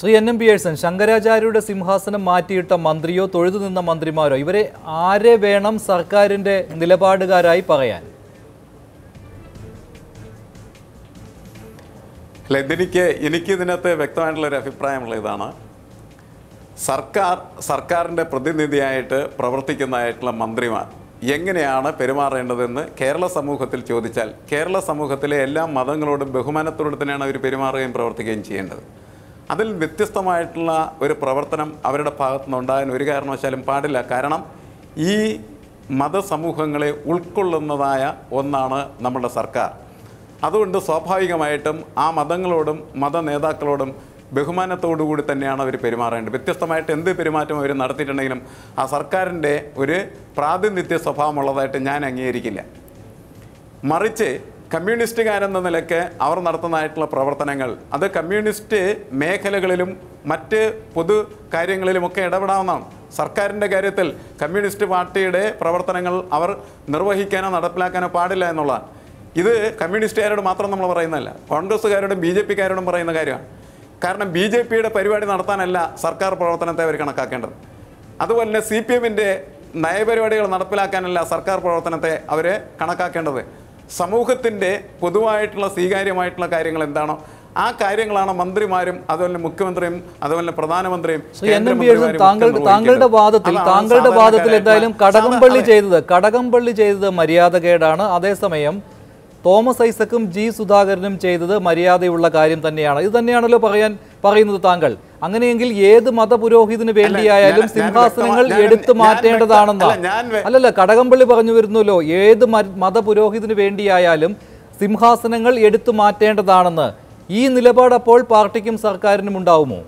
Shri N Pearson, ശങ്കരാചാര്യരുടെ സിംഹാസനം മാറ്റിയിട്ട മന്ത്രിയോ തൊഴുതു നിന്ന മന്ത്രിമാരോ ഇവരെ ആരെ വേണം സർക്കാരിൻ്റെ നിലപാടുകാരായി പറയാൻ? അല്ല, എനിക്ക് ഇതിനകത്ത് വ്യക്തമായിട്ടുള്ളൊരു അഭിപ്രായമുള്ള ഇതാണ്. സർക്കാരിൻ്റെ പ്രതിനിധിയായിട്ട് പ്രവർത്തിക്കുന്നതായിട്ടുള്ള മന്ത്രിമാർ എങ്ങനെയാണ് പെരുമാറേണ്ടതെന്ന് കേരള സമൂഹത്തിൽ ചോദിച്ചാൽ കേരള സമൂഹത്തിലെ എല്ലാ മതങ്ങളോടും ബഹുമാനത്തോടെ തന്നെയാണ് അവർ പെരുമാറുകയും പ്രവർത്തിക്കുകയും ചെയ്യേണ്ടത്. അതിൽ വ്യത്യസ്തമായിട്ടുള്ള ഒരു പ്രവർത്തനം അവരുടെ ഭാഗത്തുനിന്ന് ഉണ്ടാകാൻ ഒരു കാരണവശാലും പാടില്ല. കാരണം ഈ മതസമൂഹങ്ങളെ ഉൾക്കൊള്ളുന്നതായ ഒന്നാണ് നമ്മുടെ സർക്കാർ. അതുകൊണ്ട് സ്വാഭാവികമായിട്ടും ആ മതങ്ങളോടും മത നേതാക്കളോടും ബഹുമാനത്തോടുകൂടി തന്നെയാണ് അവർ പെരുമാറേണ്ടത്. വ്യത്യസ്തമായിട്ട് എന്ത് പെരുമാറ്റം അവർ നടത്തിയിട്ടുണ്ടെങ്കിലും ആ സർക്കാരിൻ്റെ ഒരു പ്രാതിനിധ്യ സ്വഭാവമുള്ളതായിട്ട് ഞാൻ അംഗീകരിക്കില്ല. മറിച്ച് കമ്മ്യൂണിസ്റ്റുകാരെന്ന നിലയ്ക്ക് അവർ നടത്തുന്നതായിട്ടുള്ള പ്രവർത്തനങ്ങൾ അത് കമ്മ്യൂണിസ്റ്റ് മേഖലകളിലും മറ്റ് പൊതു കാര്യങ്ങളിലുമൊക്കെ ഇടപെടാവുന്നതാണ്. സർക്കാരിൻ്റെ കാര്യത്തിൽ കമ്മ്യൂണിസ്റ്റ് പാർട്ടിയുടെ പ്രവർത്തനങ്ങൾ അവർ നിർവഹിക്കാനോ നടപ്പിലാക്കാനോ പാടില്ല എന്നുള്ളതാണ്. ഇത് കമ്മ്യൂണിസ്റ്റുകാരോട് മാത്രം നമ്മൾ പറയുന്നതല്ല, കോൺഗ്രസ്സുകാരോടും ബി ജെ പിക്കാരോടും പറയുന്ന കാര്യമാണ്. കാരണം ബി ജെ പിയുടെ പരിപാടി നടത്താനല്ല സർക്കാർ പ്രവർത്തനത്തെ അവർ കണക്കാക്കേണ്ടത്. അതുപോലെ തന്നെ സി പി എമ്മിൻ്റെ നയപരിപാടികൾ നടപ്പിലാക്കാനല്ല സർക്കാർ പ്രവർത്തനത്തെ അവർ കണക്കാക്കേണ്ടത്. സമൂഹത്തിൻ്റെ പൊതുവായിട്ടുള്ള സ്വീകാര്യമായിട്ടുള്ള കാര്യങ്ങൾ എന്താണോ ആ കാര്യങ്ങളാണ് മന്ത്രിമാരും അതുപോലെ മുഖ്യമന്ത്രിയും അതുപോലെ പ്രധാനമന്ത്രിയും. താങ്കളുടെ വാദത്തിൽ എന്തായാലും കടകംപള്ളി ചെയ്തത് മര്യാദകേടാണ്. അതേസമയം തോമസ് ഐസക്കും ജി സുധാകരനും ചെയ്തത് മര്യാദയുള്ള കാര്യം തന്നെയാണ്. ഇത് തന്നെയാണല്ലോ പറയുന്നത് താങ്കൾ. അങ്ങനെയെങ്കിൽ ഏത് മതപുരോഹിതന് വേണ്ടിയായാലും സിംഹാസനങ്ങൾ എടുത്തു മാറ്റേണ്ടതാണെന്നാണ്. അല്ലല്ല, കടകംപള്ളി പറഞ്ഞു വരുന്നല്ലോ ഏത് മതപുരോഹിതന് വേണ്ടിയായാലും സിംഹാസനങ്ങൾ എടുത്തു മാറ്റേണ്ടതാണെന്ന്. ഈ നിലപാട് അപ്പോൾ പാർട്ടിക്കും സർക്കാരിനും ഉണ്ടാവുമോ?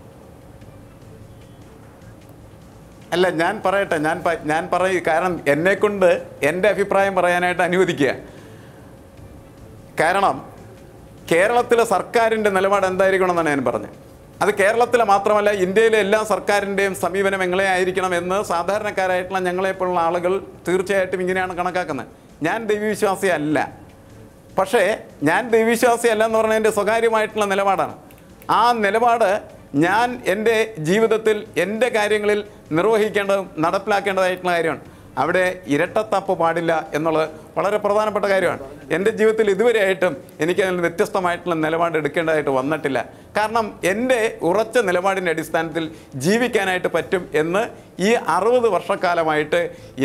അല്ല, ഞാൻ പറയട്ടെ, ഞാൻ പറയും. കാരണം എന്നെക്കൊണ്ട് എൻ്റെ അഭിപ്രായം പറയാനായിട്ട് അനുവദിക്കുക. കാരണം കേരളത്തിലെ സർക്കാരിൻ്റെ നിലപാട് എന്തായിരിക്കണമെന്നാണ് ഞാൻ പറഞ്ഞത്. അത് കേരളത്തിലെ മാത്രമല്ല ഇന്ത്യയിലെ എല്ലാ സർക്കാരിൻ്റെയും സമീപനം എങ്ങനെ ആയിരിക്കണം എന്ന് സാധാരണക്കാരായിട്ടുള്ള ഞങ്ങളെപ്പോലുള്ള ആളുകൾ തീർച്ചയായിട്ടും ഇങ്ങനെയാണ് കണക്കാക്കുന്നത്. ഞാൻ ദൈവവിശ്വാസി അല്ല. പക്ഷേ ഞാൻ ദൈവവിശ്വാസി അല്ല എന്ന് പറഞ്ഞാൽ എൻ്റെ സ്വകാര്യമായിട്ടുള്ള നിലപാടാണ്. ആ നിലപാട് ഞാൻ എൻ്റെ ജീവിതത്തിൽ എൻ്റെ കാര്യങ്ങളിൽ നടപ്പിലാക്കേണ്ടതായിട്ടുള്ള കാര്യമാണ്. അവിടെ ഇരട്ടത്താപ്പ് പാടില്ല എന്നുള്ളത് വളരെ പ്രധാനപ്പെട്ട കാര്യമാണ്. എൻ്റെ ജീവിതത്തിൽ ഇതുവരെയായിട്ടും എനിക്കതിൽ വ്യത്യസ്തമായിട്ടുള്ള നിലപാട് എടുക്കേണ്ടതായിട്ട് വന്നിട്ടില്ല. കാരണം എൻ്റെ ഉറച്ച നിലപാടിൻ്റെ അടിസ്ഥാനത്തിൽ ജീവിക്കാനായിട്ട് പറ്റും എന്ന് ഈ 60 വർഷക്കാലമായിട്ട്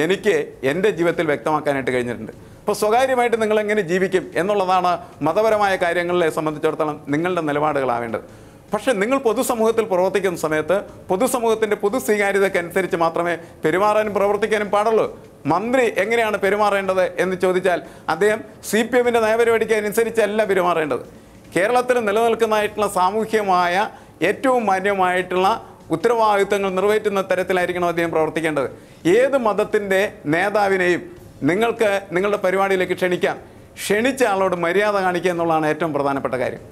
എനിക്ക് എൻ്റെ ജീവിതത്തിൽ വ്യക്തമാക്കാനായിട്ട് കഴിഞ്ഞിട്ടുണ്ട്. അപ്പോൾ സ്വകാര്യമായിട്ട് നിങ്ങളെങ്ങനെ ജീവിക്കും എന്നുള്ളതാണ് മതപരമായ കാര്യങ്ങളെ സംബന്ധിച്ചിടത്തോളം നിങ്ങളുടെ നിലപാടുകളാവേണ്ടത്. പക്ഷേ നിങ്ങൾ പൊതുസമൂഹത്തിൽ പ്രവർത്തിക്കുന്ന സമയത്ത് പൊതുസമൂഹത്തിൻ്റെ പൊതു സ്വീകാര്യതയ്ക്കനുസരിച്ച് മാത്രമേ പെരുമാറാനും പ്രവർത്തിക്കാനും പാടുള്ളൂ. മന്ത്രി എങ്ങനെയാണ് പെരുമാറേണ്ടത് എന്ന് ചോദിച്ചാൽ അദ്ദേഹം സി പി എമ്മിൻ്റെ നയപരിപാടിക്ക് അനുസരിച്ചല്ല പെരുമാറേണ്ടത്. കേരളത്തിൽ നിലനിൽക്കുന്നതായിട്ടുള്ള സാമൂഹ്യമായ ഏറ്റവും മാന്യമായിട്ടുള്ള ഉത്തരവാദിത്വങ്ങൾ നിറവേറ്റുന്ന തരത്തിലായിരിക്കണം അദ്ദേഹം പ്രവർത്തിക്കേണ്ടത്. ഏത് മതത്തിൻ്റെ നേതാവിനെയും നിങ്ങൾക്ക് നിങ്ങളുടെ പരിപാടിയിലേക്ക് ക്ഷണിച്ച ആളോട് മര്യാദ കാണിക്കുക എന്നുള്ളതാണ് ഏറ്റവും പ്രധാനപ്പെട്ട കാര്യം.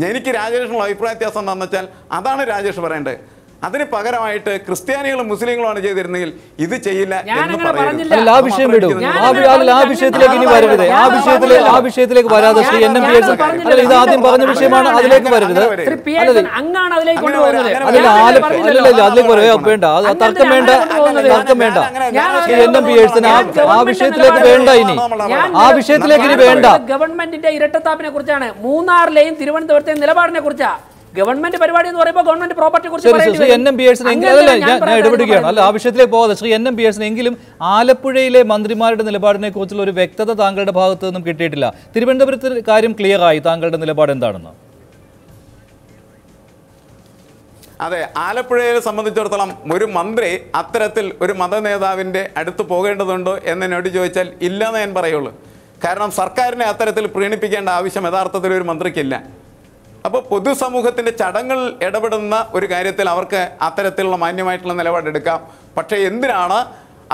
എനിക്ക് രാജേഷിനുള്ള അഭിപ്രായ വ്യത്യാസം എന്താണെന്ന് വെച്ചാൽ അതാണ് രാജേഷ് പറയേണ്ടത്. അതിന് പകരമായിട്ട് ക്രിസ്ത്യാനികളും മുസ്ലിങ്ങളുമാണ് ചെയ്തിരുന്നെങ്കിൽ ഇത് ചെയ്യില്ല എന്ന് പറയുന്നത്. ആ വിഷയത്തിലേക്ക് വരാതെ ശ്രീ എൻ ഇത് ആദ്യം പറഞ്ഞ വിഷയമാണ്, അതിലേക്ക് വരരുത്. വേണ്ട, തർക്കം വേണ്ട. ശ്രീ എൻ ആ വിഷയത്തിലേക്ക് വേണ്ട. ആ വിഷയത്തിലേക്ക് ഇനി വേണ്ട. ഗവൺമെന്റിന്റെ ഇരട്ടത്താപ്പിനെ കുറിച്ചാണ്, മൂന്നാറിലെയും തിരുവനന്തപുരത്തെയും നിലപാടിനെ കുറിച്ചാണ്. ഗവൺമെന്റ് പരിപാടി എന്ന് പറയുമ്പോൾ ഗവൺമെന്റ് പ്രോപ്പർട്ടിയെ കുറിച്ച് ഞാൻ ഇടപെടുകയാണ്. അല്ല, ആ വിഷയത്തിലേക്ക് പോകാതെ ശ്രീ എൻ എങ്കിലും ആലപ്പുഴയിലെ മന്ത്രിമാരുടെ നിലപാടിനെ കുറിച്ചുള്ള ഒരു വ്യക്തത താങ്കളുടെ ഭാഗത്തു നിന്നും കിട്ടിയിട്ടില്ല. തിരുവനന്തപുരത്ത് കാര്യം ക്ലിയർ ആയി. താങ്കളുടെ നിലപാട് എന്താണെന്ന്? അതെ, ആലപ്പുഴയെ സംബന്ധിച്ചിടത്തോളം ഒരു മന്ത്രി അത്തരത്തിൽ ഒരു മതനേതാവിൻ്റെ അടുത്ത് പോകേണ്ടതുണ്ടോ എന്നോട് ചോദിച്ചാൽ ഇല്ലെന്ന് ഞാൻ പറയുള്ളൂ. കാരണം സർക്കാരിനെ അത്തരത്തിൽ പ്രീണിപ്പിക്കേണ്ട ആവശ്യം യഥാർത്ഥത്തിൽ ഒരു മന്ത്രിക്കില്ല. അപ്പോൾ പൊതുസമൂഹത്തിൻ്റെ ചടങ്ങുകൾ ഇടപെടുന്ന ഒരു കാര്യത്തിൽ അവർക്ക് അത്തരത്തിലുള്ള മാന്യമായിട്ടുള്ള നിലപാടെടുക്കാം. പക്ഷേ എന്തിനാണ്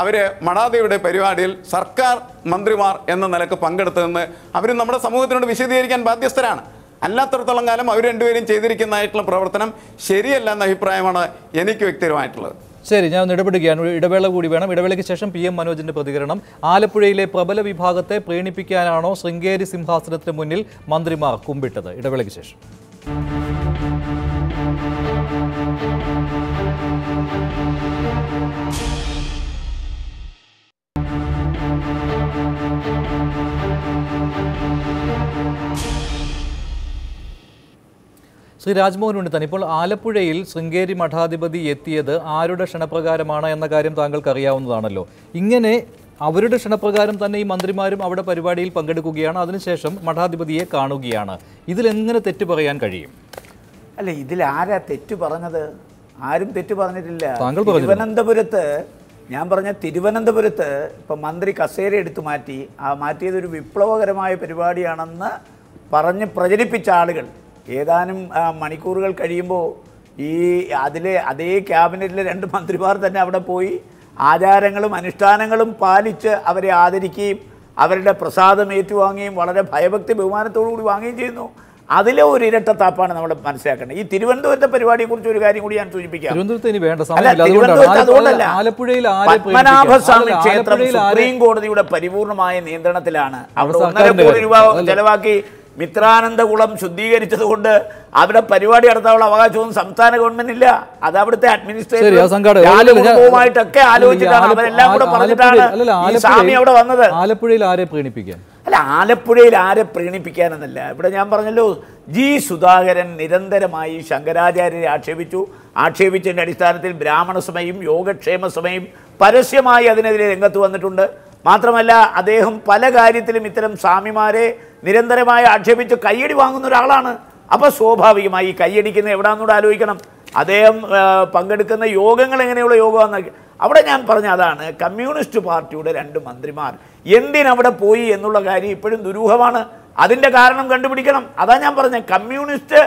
അവർ മടാദിയുടെ പരിപാടിയിൽ സർക്കാർ മന്ത്രിമാർ എന്ന നിലക്ക് പങ്കെടുത്തതെന്ന് അവർ നമ്മുടെ സമൂഹത്തിനോട് വിശദീകരിക്കാൻ ബാധ്യസ്ഥരാണ്. അല്ലാത്തടത്തോളം കാലം അവർ രണ്ടുപേരും ചെയ്തിരിക്കുന്നതായിട്ടുള്ള പ്രവർത്തനം ശരിയല്ല എന്ന അഭിപ്രായമാണ് എനിക്ക് വ്യക്തിപരമായിട്ടുള്ളത്. ശരി, ഞാൻ ഒന്ന് ഇടപെടുകയാണ്. ഇടവേള കൂടി വേണം. ഇടവേളയ്ക്ക് ശേഷം PM മനോജിന്റെ പ്രതികരണം. ആലപ്പുഴയിലെ പ്രബല വിഭാഗത്തെ പ്രീണിപ്പിക്കാനാണോ ശൃംഗേരി സിംഹാസനത്തിന് മുന്നിൽ മന്ത്രിമാർ കുമ്പിട്ടത്? ഇടവേളയ്ക്ക് ശേഷം. ശ്രീ രാജ്മോഹൻ ഉണ്ണിത്താൻ, ഇപ്പോൾ ആലപ്പുഴയിൽ ശൃംഗേരി മഠാധിപതി എത്തിയത് ആരുടെ ക്ഷണപ്രകാരമാണ് എന്ന കാര്യം താങ്കൾക്ക് അറിയാവുന്നതാണല്ലോ. ഇങ്ങനെ അവരുടെ ക്ഷണപ്രകാരം തന്നെ ഈ മന്ത്രിമാരും അവിടെ പരിപാടിയിൽ പങ്കെടുക്കുകയാണ്, അതിനുശേഷം മഠാധിപതിയെ കാണുകയാണ്. ഇതിലെങ്ങനെ തെറ്റ് പറയാൻ കഴിയും? അല്ല, ഇതിൽ ആരാ തെറ്റ് പറഞ്ഞത്? ആരും തെറ്റ് പറഞ്ഞിട്ടില്ല. താങ്കൾ പറഞ്ഞു. തിരുവനന്തപുരത്ത്, ഞാൻ പറഞ്ഞ തിരുവനന്തപുരത്ത് ഇപ്പം മന്ത്രി കസേര എടുത്തു മാറ്റി, ആ മാറ്റിയതൊരു വിപ്ലവകരമായ പരിപാടിയാണെന്ന് പറഞ്ഞ് പ്രചരിപ്പിച്ച ആളുകൾ ഏതാനും മണിക്കൂറുകൾ കഴിയുമ്പോൾ അതേ ക്യാബിനറ്റിലെ 2 മന്ത്രിമാർ തന്നെ അവിടെ പോയി ആചാരങ്ങളും അനുഷ്ഠാനങ്ങളും പാലിച്ച് അവരെ ആദരിക്കുകയും അവരുടെ പ്രസാദം ഏറ്റുവാങ്ങുകയും വളരെ ഭയഭക്തി ബഹുമാനത്തോടു കൂടി വാങ്ങുകയും ചെയ്യുന്നു. അതിലെ ഒരു ഇരട്ടത്താപ്പാണ് നമ്മൾ മനസ്സിലാക്കേണ്ടത്. ഈ തിരുവനന്തപുരത്തെ പരിപാടിയെക്കുറിച്ച് ഒരു കാര്യം കൂടി ഞാൻ സൂചിപ്പിക്കാം. പത്മനാഭസ്വാമി ക്ഷേത്രം സുപ്രീം കോടതിയുടെ പരിപൂർണമായ നിയന്ത്രണത്തിലാണ്. അവിടെ 1.5 കോടി രൂപ ചെലവാക്കി മിത്രാനന്ദകുളം ശുദ്ധീകരിച്ചതുകൊണ്ട് അവിടെ പരിപാടി നടത്താനുള്ള അവകാശമൊന്നും സംസ്ഥാന ഗവൺമെന്റ് ഇല്ല. അത് അവിടുത്തെ അഡ്മിനിസ്ട്രേഷനുമായിട്ടൊക്കെ ആലോചിച്ചിട്ടാണ്, അവരെല്ലാം കൂടെ പറഞ്ഞിട്ടാണ് ഈ സ്വാമി അവിടെ വന്നത്. ആലപ്പുഴയിൽ ആരെ പ്രീണിപ്പിക്കാൻ? അല്ല, ആലപ്പുഴയിൽ ആരെ പ്രീണിപ്പിക്കാനെന്നല്ല. ഇവിടെ ഞാൻ പറഞ്ഞല്ലോ, ജി സുധാകരൻ നിരന്തരമായി ശങ്കരാചാര്യരെ ആക്ഷേപിച്ചതിൻ്റെ അടിസ്ഥാനത്തിൽ ബ്രാഹ്മണ സഭയും യോഗക്ഷേമ സഭയും പരസ്യമായി അതിനെതിരെ രംഗത്ത് വന്നിട്ടുണ്ട്. മാത്രമല്ല, അദ്ദേഹം പല കാര്യത്തിലും ഇത്തരം സ്വാമിമാരെ നിരന്തരമായി ആക്ഷേപിച്ച് കയ്യടി വാങ്ങുന്ന ഒരാളാണ്. അപ്പോൾ സ്വാഭാവികമായി ഈ കയ്യടിക്കുന്ന എവിടാന്നൂടെ ആലോചിക്കണം. അദ്ദേഹം പങ്കെടുക്കുന്ന യോഗങ്ങൾ എങ്ങനെയുള്ള യോഗമാണെന്ന് അവിടെ ഞാൻ പറഞ്ഞ അതാണ്. കമ്മ്യൂണിസ്റ്റ് പാർട്ടിയുടെ 2 മന്ത്രിമാർ എന്തിനവിടെ പോയി എന്നുള്ള കാര്യം ഇപ്പോഴും ദുരൂഹമാണ്. അതിൻ്റെ കാരണം കണ്ടുപിടിക്കണം. അതാ ഞാൻ പറഞ്ഞത്, കമ്മ്യൂണിസ്റ്റ്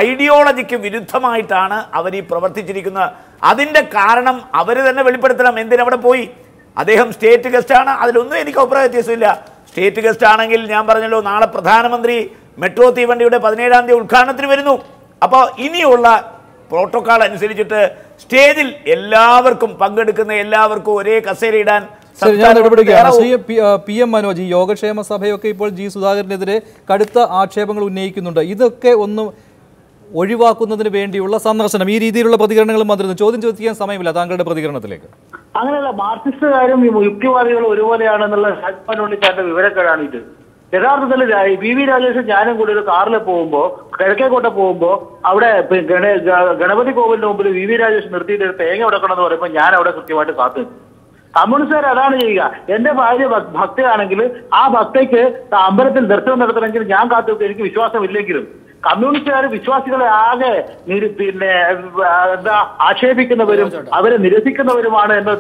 ഐഡിയോളജിക്ക് വിരുദ്ധമായിട്ടാണ് അവർ ഈ പ്രവർത്തിച്ചിരിക്കുന്നത്. അതിൻ്റെ കാരണം അവർ തന്നെ വെളിപ്പെടുത്തണം. എന്തിനവിടെ പോയി? അദ്ദേഹം സ്റ്റേറ്റ് ഗസ്റ്റാണ്, അതിലൊന്നും എനിക്ക് അഭിപ്രായ വ്യത്യാസമില്ല. സ്റ്റേറ്റ് ഗസ്റ്റ് ആണെങ്കിൽ ഞാൻ പറഞ്ഞല്ലോ, നാളെ പ്രധാനമന്ത്രി മെട്രോ തീവണ്ടിയുടെ 17-ാം തീയതി ഉദ്ഘാടനത്തിന് വരുന്നു. അപ്പോൾ ഇനിയുള്ള പ്രോട്ടോക്കോൾ അനുസരിച്ചിട്ട് സ്റ്റേജിൽ എല്ലാവർക്കും പങ്കെടുക്കുന്ന എല്ലാവർക്കും ഒരേ കസേര ഇടാൻ PM മനോജ്, ഈ യോഗക്ഷേമ സഭയൊക്കെ ഇപ്പോൾ ജി സുധാകരനെതിരെ കടുത്ത ആക്ഷേപങ്ങൾ ഉന്നയിക്കുന്നുണ്ട്. ഇതൊക്കെ ഒന്ന് ഒഴിവാക്കുന്നതിന് വേണ്ടിയുള്ള സന്ദർശനം, ഈ രീതിയിലുള്ള പ്രതികരണങ്ങളും വന്നിരുന്നു. ചോദ്യം ചോദിക്കാൻ സമയമില്ല, താങ്കളുടെ പ്രതികരണത്തിലേക്ക്. അങ്ങനെയല്ല, മാർക്സിസ്റ്റുകാരും യുക്തിവാദികളും ഒരുപോലെയാണെന്നുള്ള രാജ്മോഹൻ വിവരക്കേടാണ് ഇത്. യഥാർത്ഥത്തിൽ VV രാജേഷും ഞാനും കൂടി ഒരു കാറിൽ പോകുമ്പോൾ, കിഴക്കേക്കോട്ട പോകുമ്പോൾ, അവിടെ ഗണപതി കോവിലിന് മുമ്പിൽ VV രാജേഷ് നിർത്തിയിട്ട് തേങ്ങ ഉടക്കണം എന്ന് പറയുമ്പോൾ ഞാൻ അവിടെ കൃത്യമായിട്ട് കാത്തു. കമ്മ്യൂണിസ്റ്റുകാർ അതാണ് ചെയ്യുക. എന്റെ ഭാര്യ ഭക്തയാണെങ്കിൽ ആ ഭക്തയ്ക്ക് അമ്പലത്തിൽ ദർശനം നടത്തണമെങ്കിൽ ഞാൻ കാത്തു, എനിക്ക് വിശ്വാസമില്ലെങ്കിലും. കമ്മ്യൂണിസ്റ്റുകാർ വിശ്വാസികളെ ആകെ ആക്ഷേപിക്കുന്നവരും അവരെ നിരസിക്കുന്നവരുമാണ് എന്ന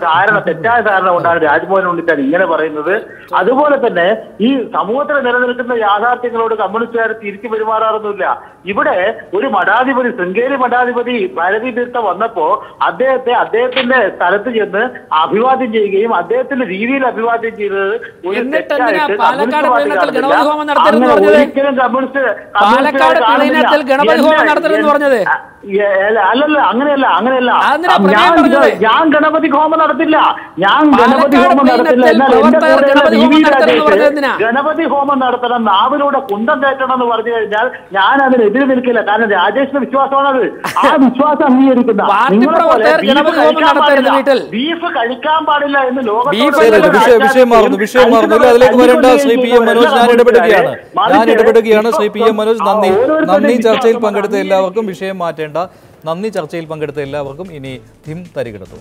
തെറ്റായ ധാരണ കൊണ്ടാണ് രാജ്മോഹൻ ഉണ്ണിത്താൻ ഇങ്ങനെ പറയുന്നത്. അതുപോലെ തന്നെ ഈ സമൂഹത്തിൽ നിലനിൽക്കുന്ന യാഥാർത്ഥ്യങ്ങളോട് കമ്മ്യൂണിസ്റ്റുകാർ തിരിച്ചു പെരുമാറാറൊന്നുമില്ല. ഇവിടെ ഒരു മഠാധിപതി, ശൃംഗേരി മഠാധിപതി ഭാരതീ തീർത്ഥം വന്നപ്പോ അദ്ദേഹത്തിന്റെ സ്ഥലത്ത് ചെന്ന് അഭിവാദ്യം ചെയ്യുകയും അദ്ദേഹത്തിന്റെ രീതിയിൽ അഭിവാദ്യം ചെയ്തത് ഒരിക്കലും കമ്മ്യൂണിസ്റ്റ് അല്ലല്ല, അങ്ങനെയല്ല. ഞാൻ ഗണപതി ഹോമം നടത്തില്ല. എന്നാൽ ഗണപതി ഹോമം നടത്തണം, നാവിലൂടെ കുന്തം കയറ്റണം എന്ന് പറഞ്ഞു കഴിഞ്ഞാൽ ഞാൻ അതിനെതിരെ നിൽക്കില്ല. കാരണം രാജേഷിന്റെ വിശ്വാസമാണത്. ആ വിശ്വാസം അംഗീകരിക്കുന്ന നിങ്ങളെ പോലെ ബീഫ് കഴിക്കാൻ പാടില്ല എന്ന് നന്ദി. ചർച്ചയിൽ പങ്കെടുത്ത എല്ലാവർക്കും വിഷയം മാറ്റേണ്ട. നന്ദി. ചർച്ചയിൽ പങ്കെടുത്ത എല്ലാവർക്കും ഇനി ധിം തരികിടത്തു.